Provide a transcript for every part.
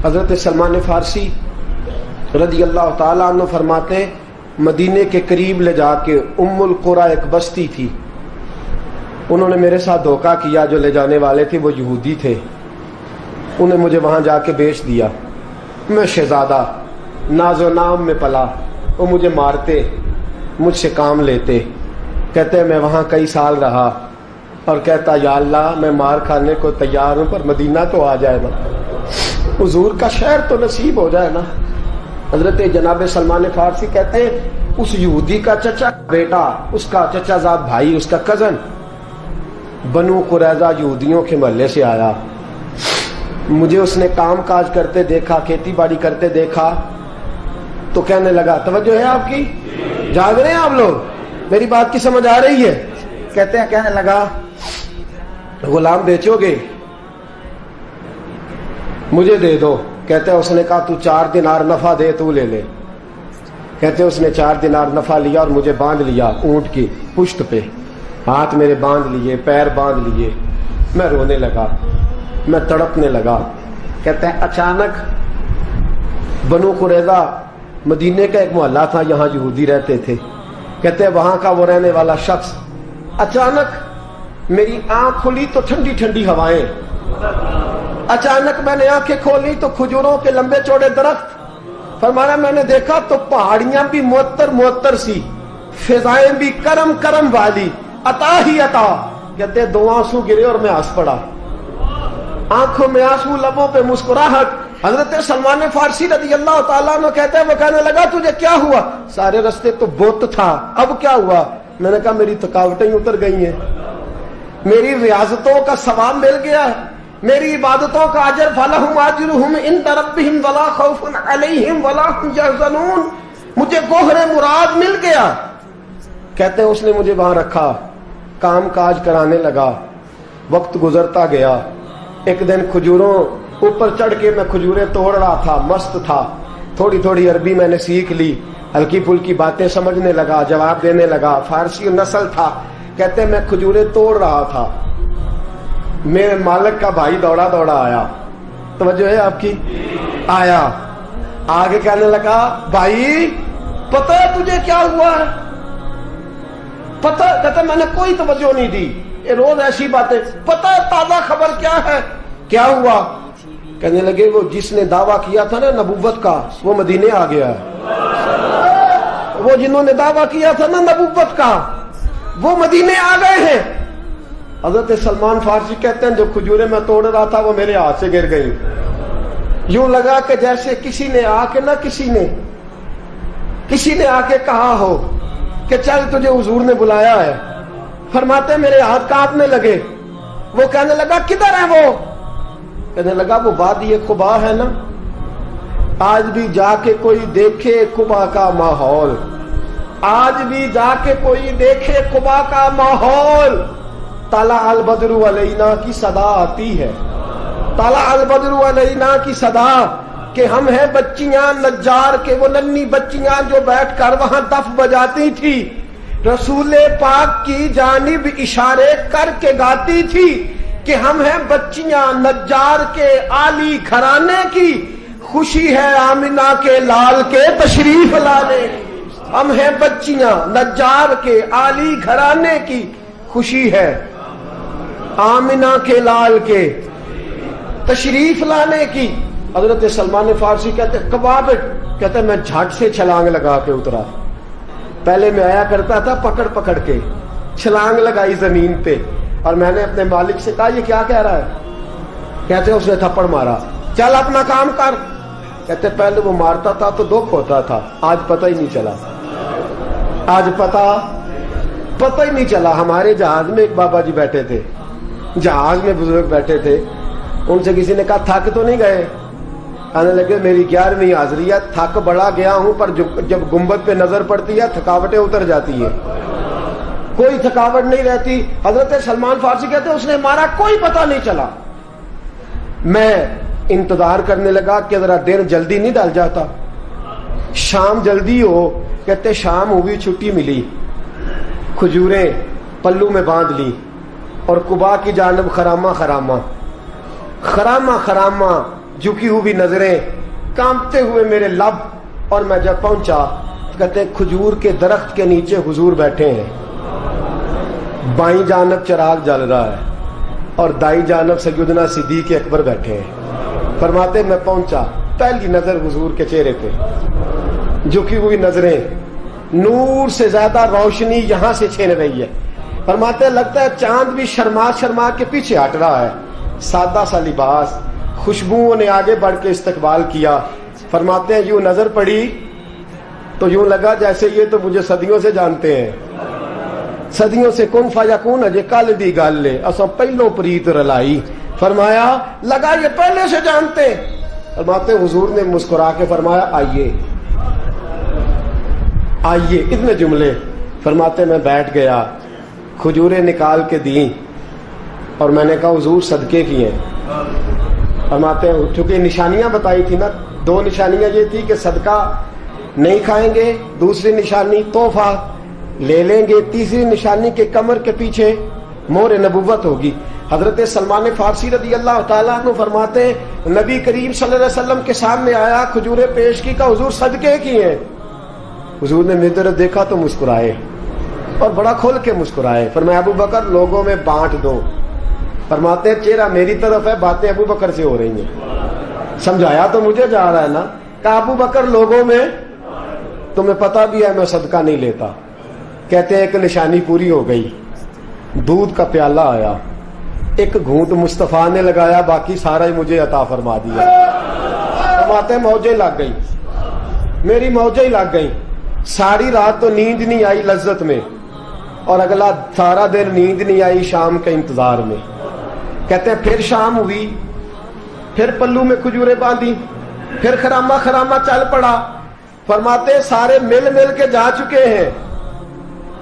حضرت سلمان فارسی رضی اللہ تعالیٰ عنہ فرماتے ہیں مدینے کے قریب لے جا کے ام القریٰ ایک بستی تھی، انہوں نے میرے ساتھ دھوکہ کیا، جو لے جانے والے تھے وہ یہودی تھے، انہیں مجھے وہاں جا کے بیچ دیا۔ میں شہزادہ ناز و نام میں پلا، وہ مجھے مارتے، مجھ سے کام لیتے، کہتے میں وہاں کئی سال رہا اور کہتا یا اللہ میں مار کھانے کو تیار ہوں پر مدینہ تو آ جائے نا، حضور کا شہر تو نصیب ہو جائے نا۔ حضرت جناب سلمان فارسی کہتے ہیں اس یہودی کا چچا بیٹا، اس کا چچا زاد بھائی، اس کا کزن بنو قریظہ یہودیوں کے محلے سے آیا، مجھے اس نے کام کاج کرتے دیکھا، کھیتی باڑی کرتے دیکھا تو کہنے لگا، توجہ ہے آپ کی، جاگ رہے ہیں آپ لوگ، میری بات کی سمجھ آ رہی ہے؟ کہتے ہیں کہنے لگا غلام بیچو گے؟ مجھے دے دو۔ کہتے ہیں اس نے کہا تو 4 دینار نفع دے تو لے لے۔ کہتے ہیں اس نے 4 دینار نفع لیا اور مجھے باندھ لیا اونٹ کی پشت پہ، ہاتھ میرے باندھ لیے، پیر باندھ لیے، میں رونے لگا، میں تڑپنے لگا۔ کہتے ہیں اچانک بنو قریظہ مدینے کا ایک محلہ تھا، یہاں یہودی رہتے تھے، کہتے ہیں وہاں کا وہ رہنے والا شخص، اچانک میری آنکھ کھلی تو ٹھنڈی ٹھنڈی ہوائیں، اچانک میں نے آنکھیں کھولی تو کھجوروں کے لمبے چوڑے درخت، فرمایا میں نے دیکھا تو پہاڑیاں بھی معطر معطر سی، فضائیں بھی کرم کرم والی، عطا ہی عطا۔ کہتے ہیں 2 آنسو گرے اور میں ہنس پڑا، آنکھوں میں آنسو، لبوں پہ مسکراہٹ۔ حضرت سلمان فارسی رضی اللہ تعالیٰ عنہ کہتے ہیں وہ کہنے لگا تجھے کیا ہوا؟ سارے رستے تو بت تھا، اب کیا ہوا؟ میں نے کہا میری تھکاوٹیں اتر گئی ہیں، میری ریاضتوں کا ثواب مل گیا ہے، میری عبادتوں کا اجر، فلہم اجرہم عند ربہم ولا خوف علیہم ولا ہم یحزنون، مجھے گوہر مراد مل گیا۔ کہتے ہیں اس نے مجھے وہاں رکھا، کام کاج کرانے لگا، وقت گزرتا گیا۔ ایک دن کھجوروں اوپر چڑھ کے میں کھجوریں توڑ رہا تھا، مست تھا، تھوڑی تھوڑی عربی میں نے سیکھ لی، ہلکی پھلکی باتیں سمجھنے لگا، جواب دینے لگا، فارسی نسل تھا۔ کہتے ہیں میں کھجوریں توڑ رہا تھا، میرے مالک کا بھائی دوڑا دوڑا آیا، توجہ ہے آپ کی، آیا آگے کہنے لگا بھائی پتہ ہے تجھے کیا ہوا ہے؟ پتہ؟ کہتا میں نے کوئی توجہ نہیں دی، یہ روز ایسی باتیں، پتہ ہے تازہ خبر کیا ہے؟ کیا ہوا؟ کہنے لگے وہ جس نے دعویٰ کیا تھا نا نبوت کا وہ مدینے آ گیا ہے، وہ جنہوں نے دعویٰ کیا تھا نا نبوت کا وہ مدینے آ گئے ہیں۔ حضرت سلمان فارسی کہتے ہیں جو کھجوریں میں توڑ رہا تھا وہ میرے ہاتھ سے گر گئی، یوں لگا کہ جیسے کسی نے آ کے نا کسی نے آ کے کہا ہو کہ چل تجھے حضور نے بلایا ہے۔ فرماتے میرے ہاتھ کانپنے لگے۔ وہ کہنے لگا کدھر ہے وہ؟ کہنے لگا وہ وادی قباء ہے نا، آج بھی جا کے کوئی دیکھے قباء کا ماحول، آج بھی جا کے کوئی دیکھے قباء کا ماحول۔ طلع البدر علینا کی صدا آتی ہے، طلع البدر علینا کی صدا، کہ ہم ہیں بچیاں نجار کے، وہ ننھی بچیاں جو بیٹھ کر وہاں دف بجاتی تھی، رسول پاک کی جانب اشارے کر کے گاتی تھی کہ ہم ہیں بچیاں نجار کے عالی گھرانے کی، خوشی ہے آمنہ کے لال کے تشریف لانے کی۔ ہم ہیں بچیاں نجار کے عالی گھرانے کی، خوشی ہے آمنہ کے لال کے تشریف لانے کی۔ حضرت سلمان فارسی کہتے کباب، کہتے میں جھٹ سے چھلانگ لگا کے اترا، پہلے میں آیا کرتا تھا پکڑ پکڑ کے، چھلانگ لگائی زمین پہ، اور میں نے اپنے مالک سے کہا یہ کیا کہہ رہا ہے؟ کہتے اس نے تھپڑ مارا، چل اپنا کام کر۔ کہتے پہلے وہ مارتا تھا تو دکھ ہوتا تھا، آج پتہ ہی نہیں چلا، آج پتہ ہی نہیں چلا۔ ہمارے جہاز میں ایک بابا جی بیٹھے تھے، جہاز میں بزرگ بیٹھے تھے، ان سے کسی نے کہا تھک تو نہیں گئے؟ کہنے لگے میری 11ویں حاضری ہے، تھک بڑا گیا ہوں پر جب گنبد پہ نظر پڑتی ہے تھکاوٹیں اتر جاتی ہیں، کوئی تھکاوٹ نہیں رہتی۔ حضرت سلمان فارسی کہتے ہیں اس نے مارا کوئی پتہ نہیں چلا۔ میں انتظار کرنے لگا کہ ذرا دن جلدی نہیں ڈل جاتا، شام جلدی ہو۔ کہتے شام ہوئی، چھٹی ملی، کھجوریں پلو میں باندھ لی اور قباء کی جانب خرامہ جھکی ہوئی نظریں، کانپتے ہوئے میرے لب، اور میں جب پہنچا کہتے ہیں کھجور کے درخت کے نیچے حضور بیٹھے ہیں، بائیں جانب چراغ جل رہا ہے اور دائیں جانب سیدنا صدیق اکبر بیٹھے ہیں۔ فرماتے میں پہنچا، پہلی نظر حضور کے چہرے پہ، جھکی ہوئی نظریں، نور سے زیادہ روشنی یہاں سے چھین رہی ہے۔ فرماتے لگتا ہے چاند بھی شرما شرما کے پیچھے ہٹ رہا ہے، سادہ سا لباس، خوشبوؤں نے آگے بڑھ کے استقبال کیا۔ فرماتے ہیں یوں نظر پڑی تو یوں لگا جیسے یہ تو مجھے صدیوں سے جانتے ہیں، صدیوں سے کن فیکون اجے کل دی گل لے اساں پہلو پریت رلائی۔ فرمایا لگا یہ پہلے سے جانتے۔ فرماتے حضور نے مسکرا کے فرمایا آئیے آئیے، اتنے جملے۔ فرماتے میں بیٹھ گیا، کھجوریں نکال کے دیں اور میں نے کہا حضور صدقے کی ہیں۔ فرماتے ہیں چونکہ نشانیاں بتائی تھی نا، دو نشانیاں یہ تھی کہ صدقہ نہیں کھائیں گے، دوسری نشانی تحفہ لے لیں گے، تیسری نشانی کے کمر کے پیچھے مہر نبوت ہوگی۔ حضرت سلمان فارسی رضی اللہ تعالیٰ عنہ فرماتے ہیں نبی کریم صلی اللہ علیہ وسلم کے سامنے آیا، کھجوریں پیش کی، کہا حضور صدقے کی ہیں۔ حضور نے میری طرف دیکھا تو مسکرائے اور بڑا کھول کے مسکرائے۔ فرمایا ابو بکر لوگوں میں بانٹ دو۔ فرماتے ہیں چہرہ میری طرف ہے، باتیں ابو بکر سے ہو رہی ہیں۔ سمجھایا تو مجھے جا رہا ہے نا، کہا ابو بکر لوگوں میں، تمہیں پتہ بھی ہے میں صدقہ نہیں لیتا۔ کہتے ہیں ایک نشانی پوری ہو گئی، دودھ کا پیالہ آیا، ایک گھونٹ مصطفیٰ نے لگایا، باقی سارا ہی مجھے عطا فرما دیا۔ فرماتے ہیں موجیں لگ گئی، میری موجیں لگ گئی، ساری رات تو نیند نہیں آئی لذت میں، اور اگلا سارا دن نیند نہیں آئی شام کے انتظار میں۔ کہتے ہیں پھر شام ہوئی، پھر پلو میں کھجوریں باندھی، پھر خرامہ خرامہ چل پڑا۔ فرماتے سارے مل مل کے جا چکے ہیں،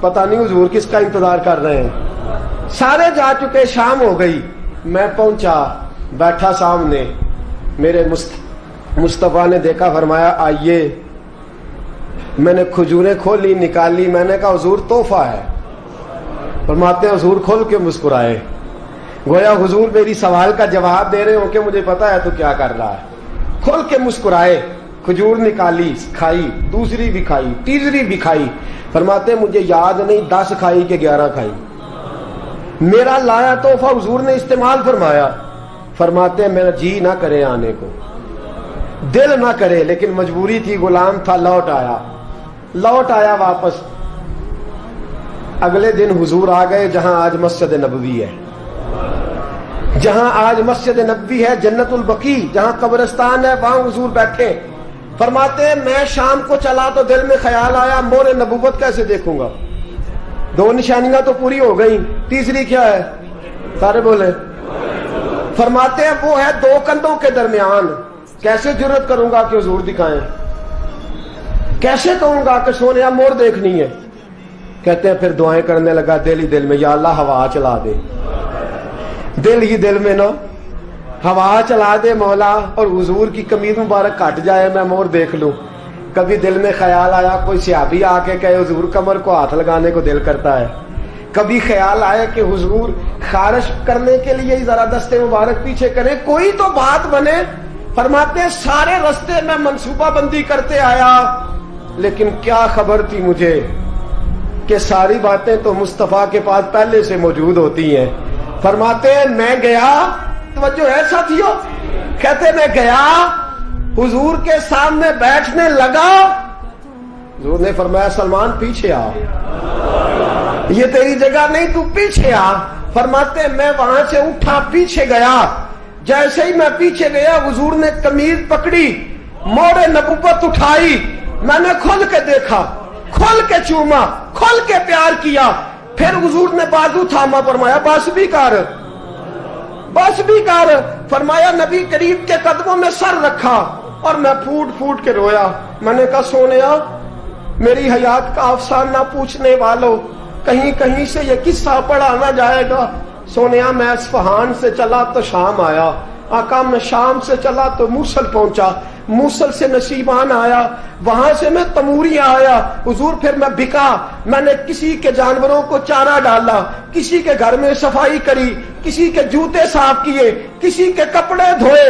پتہ نہیں حضور کس کا انتظار کر رہے ہیں، سارے جا چکے، شام ہو گئی۔ میں پہنچا، بیٹھا سامنے، میرے مصطفیٰ نے دیکھا، فرمایا آئیے۔ میں نے کھجوریں کھولی، نکالی، میں نے کہا حضور تحفہ ہے۔ فرماتے ہیں حضور کھول کے مسکرائے، گویا حضور میری سوال کا جواب دے رہے ہوں کہ مجھے پتا ہے تو کیا کر رہا ہے۔ کھول کے مسکرائے، کھجور نکالی، کھائی، دوسری بھی کھائی، تیسری بھی کھائی۔ فرماتے ہیں مجھے یاد نہیں 10 کھائی کہ 11 کھائی۔ میرا لایا تحفہ حضور نے استعمال فرمایا۔ فرماتے ہیں میرا جی نہ کرے آنے کو، دل نہ کرے، لیکن مجبوری تھی، غلام تھا، لوٹ آیا واپس۔ اگلے دن حضور آ گئے جہاں آج مسجد نبوی ہے، جہاں آج مسجد نبوی ہے، جنت البقیع جہاں قبرستان ہے، وہاں حضور بیٹھے۔ فرماتے ہیں میں شام کو چلا تو دل میں خیال آیا مہر نبوت کیسے دیکھوں گا، 2 نشانیاں تو پوری ہو گئی، تیسری کیا ہے؟ سارے بولے۔ فرماتے ہیں وہ ہے 2 کندھوں کے درمیان، کیسے جرت کروں گا کہ حضور دکھائیں، کیسے کہوں گا کہ سونیا مہر دیکھنی ہے۔ کہتے ہیں پھر دعائیں کرنے لگا دل ہی دل میں، یا اللہ ہوا چلا دے، دل ہی دل میں نا ہوا چلا دے مولا، اور حضور کی قمیض مبارک کٹ جائے میں مہر دیکھ لوں۔ کبھی دل میں خیال آیا کوئی صحابی آ کے کہے حضور کمر کو ہاتھ لگانے کو دل کرتا ہے، کبھی خیال آیا کہ حضور خارش کرنے کے لیے ذرا دستے مبارک پیچھے کریں، کوئی تو بات بنے۔ فرماتے ہیں سارے رستے میں منصوبہ بندی کرتے آیا، لیکن کیا خبر تھی مجھے کہ ساری باتیں تو مصطفیٰ کے پاس پہلے سے موجود ہوتی ہیں۔ فرماتے ہیں میں گیا، توجہ ہے ساتھیو، کہتے میں گیا حضور کے سامنے بیٹھنے لگا، حضور نے فرمایا سلمان پیچھے آ، یہ تیری جگہ نہیں، تو پیچھے آ۔ فرماتے ہیں میں وہاں سے اٹھا، پیچھے گیا، جیسے ہی میں پیچھے گیا حضور نے قمیض پکڑی، مہر نبوت اٹھائی، میں نے کھل کے دیکھا، کھل کے چوما، کھل کے پیار کیا۔ پھر حضور نے بازو تھاما، فرمایا بس بھی کر، بس بھی کر۔ فرمایا نبی کریم کے قدموں میں سر رکھا اور میں پھوٹ پھوٹ کے رویا۔ میں نے کہا سونیا میری حیات کا افسانہ پوچھنے والوں، کہیں کہیں سے یہ قصہ پڑھا نہ جائے گا۔ سونیا میں اصفہان سے چلا تو شام آیا، آقا میں شام سے چلا تو موصل پہنچا، موصل سے نشیبان آیا، وہاں سے میں تموریہ آیا۔ حضور پھر میں بکا، میں نے کسی کے جانوروں کو چارہ ڈالا، کسی کے گھر میں صفائی کری، کسی کے جوتے صاف کیے، کسی کے کپڑے دھوئے،